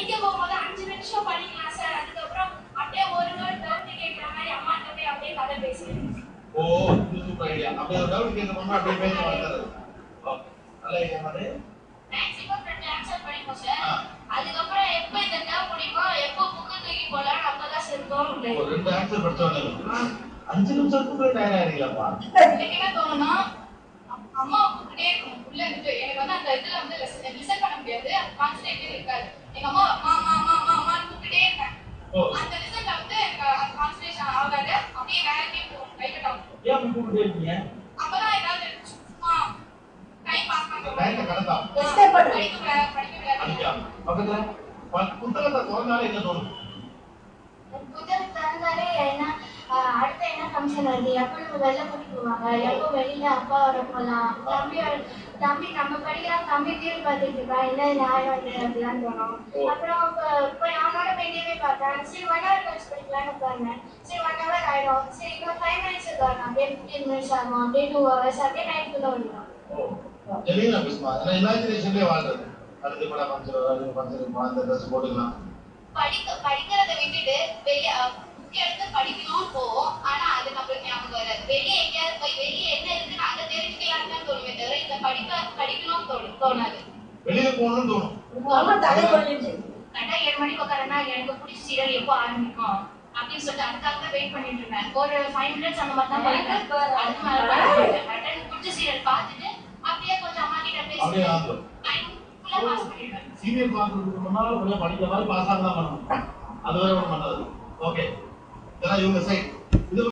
படிக்க போகும்போது 5 நிமிஷம் படிக்கலாம் சார். அதுக்கப்புறம் அப்படியே ஒரு வேர்ட் டவுட் கேட்கிற மாதிரி அம்மாட்ட போய் அப்படியே கதை பேசுறேன். ஓ, சூப்பர் ஐடியா. அப்படியே ஒரு டவுட் கேட்கணும்னா அப்படியே பேச வளர்த்துறது. ஓகே, நல்ல ஐடியா மாதிரி. மேக்ஸிமம் 2 ஆன்சர் படிப்போம் சார். அதுக்கப்புறம் எப்போ இந்த டேர்ம் முடிப்போம், எப்போ புக்கு தூக்கி போடலாம் அப்பதான் சார் தோணும். ஒரு 2 ஆன்சர் படிச்சோன்னே 5 நிமிஷத்துக்குள்ள டயர்ட் ஆயிடுறீங்களாப்பா? எனக்கு என்ன தோணும்னா, அம்மா கூப்பிட்டே இருக்கணும் உள்ள இருந்து. எனக்கு வந்து அந்த இதுல வந்து லிசன் பண்ண முடியாது, கான்சன்ட்ரேட்டே இருக்காது. எங்க அம்மா மாமான்னு கூப்பிட்டே இருப்பேன். அந்த லிசன்ல வந்து எனக்கு கான்சன்ட்ரேஷன் ஆகாது, அப்படியே வேற எங்கேயும் போகும், டைவர்ட் ஆகும். ஏன் அப்படி கூப்பிட்டே இருக்கீங்க? அப்பதான் ஏதாவது சும்மா டைம் பாஸ் பண்ணுவோம். டைம் கடந்தா படிக்க பக்கத்துல புத்தகத்தை திறந்தாலே என்ன தோணும்? புத்தகம் திறந்தாலே என்ன அடுத்த என்ன ஃபங்க்ஷன் வருது, எப்போ நம்ம வெளில கூட்டிட்டு போவாங்க, எப்போ வெளியில அப்பா வர போகலாம், தம்பி நம்ம படிக்கலாம், தம்பி டிவி பார்த்துட்டு இருக்கா, என்ன நியாயம் இது அப்படிலாம் தோணும். அப்புறம் போய் அவனோட வெளியவே பார்த்தேன். சரி 1 hour கழிச்சு படிக்கலாம்னு உட்கார்ந்தேன். சரி 1 hour ஆயிடும், சரி இன்னும் 5 minutes இருக்காங்க, அப்படியே 15 minutes ஆகும், அப்படியே 2 hours, அப்படியே நைட்டுக்குள்ள வந்துடும். ஜெலினா பிஸ்மா, ஏன்னா இமேஜினேஷன்லேயே வாழ்றது. அடுத்து கூட ஃபங்க்ஷன் அந்த ட்ரெஸ் போட்டுக்கலாம். படிக்கிறத விட்டுட்டு வெளியே புக் எடுத்து படிக்கணும்னு போவோம். ஆனா அது நம்மளுக்கு ஞாபகம் வராது. வெளியே எங்கேயாவது போய் வெளியே என்ன இருக்குன்னு அதை தெரிஞ்சுக்கலாம்னு தான் தோணுமே தவிர இந்த படிக்கணும்னு தோணாது. வெளியே போகணும்னு தோணும். கரெக்டா 7 மணிக்கு உட்காரனா எனக்கு பிடிச்ச சீரியல் எப்போ ஆரம்பிக்கும் அப்படின்னு சொல்லிட்டு அதுக்காக தான் வெயிட் பண்ணிட்டு இருந்தேன். ஒரு 5 minutes அந்த மாதிரி தான் படிப்பேன். அதுக்கு மேல எனக்கு பிடிச்ச சீரியல் பார்த்துட்டு அப்படியே கொஞ்சம் அம்மா கிட்ட பேசிட்டு பாஸ் பண்ணிடுவேன். சீரியல் பார்க்கறதுக்கு முன்னால கொஞ்சம் படிக்கிற மாதிரி பாஸ் ஆக தான் பண்ணணும். அது வரை ஒன்றும் பண்ணாது. ஓகே, இதெல்லாம் இவங்க சைட்.